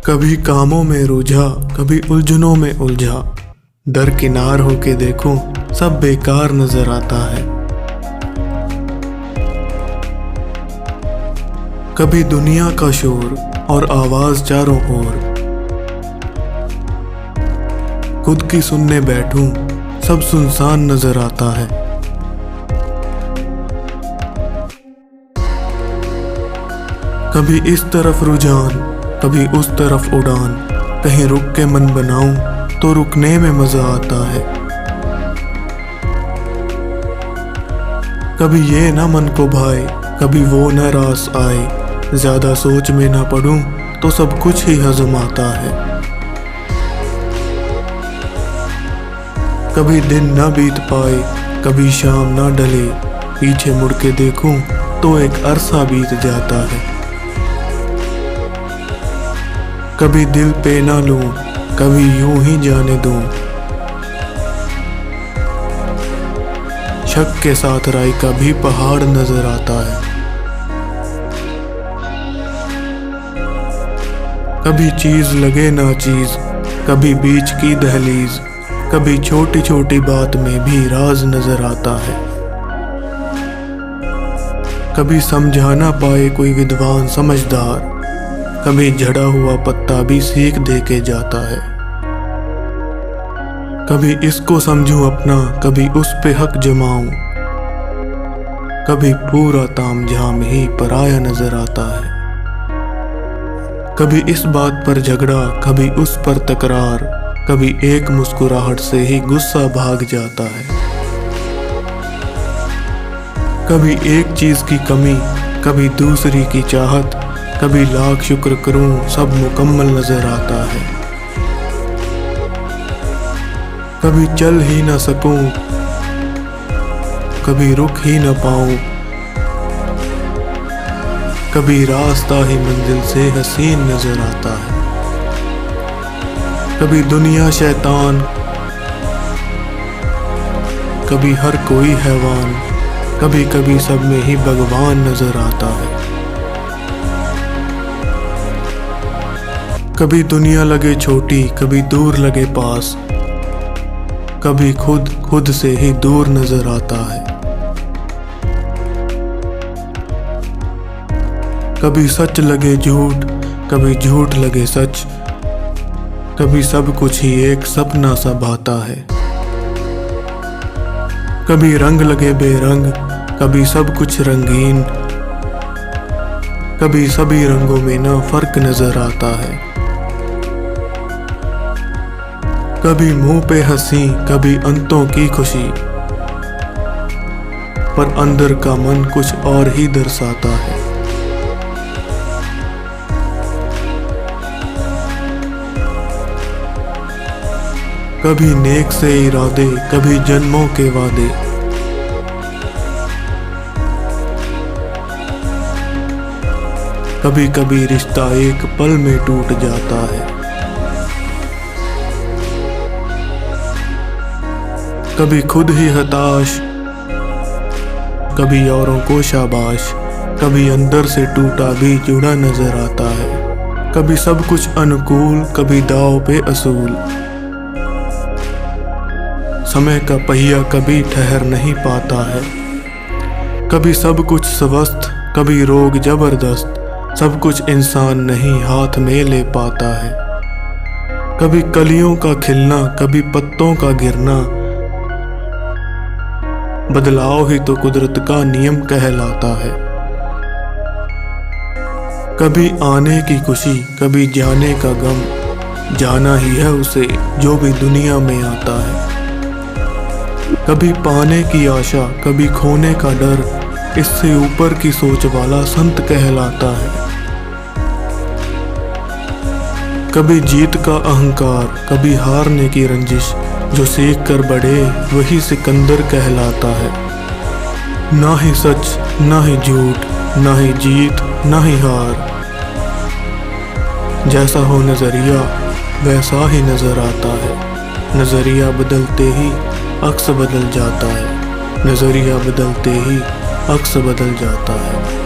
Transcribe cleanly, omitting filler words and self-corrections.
कभी कामों में रूझा, कभी उलझनों में उलझा, दरकिनार होके देखूं सब बेकार नजर आता है। कभी दुनिया का शोर और आवाज चारों ओर, खुद की सुनने बैठूं सब सुनसान नजर आता है। कभी इस तरफ रुझान, कभी उस तरफ उड़ान, कहीं रुक के मन बनाऊं तो रुकने में मजा आता है। कभी ये ना मन को भाए, कभी वो न रास आए, ज्यादा सोच में ना पड़ूं तो सब कुछ ही हजम आता है। कभी दिन ना बीत पाए, कभी शाम ना ढले, पीछे मुड़ के देखूं तो एक अरसा बीत जाता है। कभी दिल पे ना लूं, कभी यूं ही जाने दूं, शक के साथ राय का भी पहाड़ नजर आता है। कभी चीज लगे ना चीज, कभी बीच की दहलीज, कभी छोटी छोटी बात में भी राज नजर आता है। कभी समझा ना पाए कोई विद्वान समझदार, कभी झड़ा हुआ पत्ता भी सीख दे के जाता है। कभी इसको समझूं अपना, कभी उस पे हक जमाऊं, कभी पूरा तामझाम ही पराया नजर आता है। कभी इस बात पर झगड़ा, कभी उस पर तकरार, कभी एक मुस्कुराहट से ही गुस्सा भाग जाता है। कभी एक चीज की कमी, कभी दूसरी की चाहत, कभी लाख शुक्र करूं सब मुकम्मल नजर आता है। कभी चल ही ना सकूं, कभी रुक ही ना पाऊं, कभी रास्ता ही मंजिल से हसीन नजर आता है। कभी दुनिया शैतान, कभी हर कोई हैवान, कभी कभी सब में ही भगवान नजर आता है। कभी दुनिया लगे छोटी, कभी दूर लगे पास, कभी खुद से ही दूर नजर आता है। कभी सच लगे झूठ, कभी झूठ लगे सच, कभी सब कुछ ही एक सपना सा भाता है। कभी रंग लगे बेरंग, कभी सब कुछ रंगीन, कभी सभी रंगों में ना फर्क नजर आता है। कभी मुंह पे हंसी, कभी अंतों की खुशी, पर अंदर का मन कुछ और ही दर्शाता है। कभी नेक से इरादे, कभी जन्मों के वादे, कभी कभी रिश्ता एक पल में टूट जाता है। कभी खुद ही हताश, कभी औरों को शाबाश, कभी अंदर से टूटा भी जुड़ा नजर आता है। कभी सब कुछ अनुकूल, कभी दाव पे असूल, समय का पहिया कभी ठहर नहीं पाता है। कभी सब कुछ स्वस्थ, कभी रोग जबरदस्त, सब कुछ इंसान नहीं हाथ में ले पाता है। कभी कलियों का खिलना, कभी पत्तों का गिरना, बदलाव ही तो कुदरत का नियम कहलाता है। कभी आने की खुशी, कभी जाने का गम, जाना ही है उसे जो भी दुनिया में आता है। कभी पाने की आशा, कभी खोने का डर, इससे ऊपर की सोच वाला संत कहलाता है। कभी जीत का अहंकार, कभी हारने की रंजिश, जो सीख कर बढ़े वही सिकंदर कहलाता है। ना ही सच, ना ही झूठ, ना ही जीत, ना ही हार, जैसा हो नजरिया वैसा ही नजर आता है। नजरिया बदलते ही अक्स बदल जाता है, नजरिया बदलते ही अक्स बदल जाता है।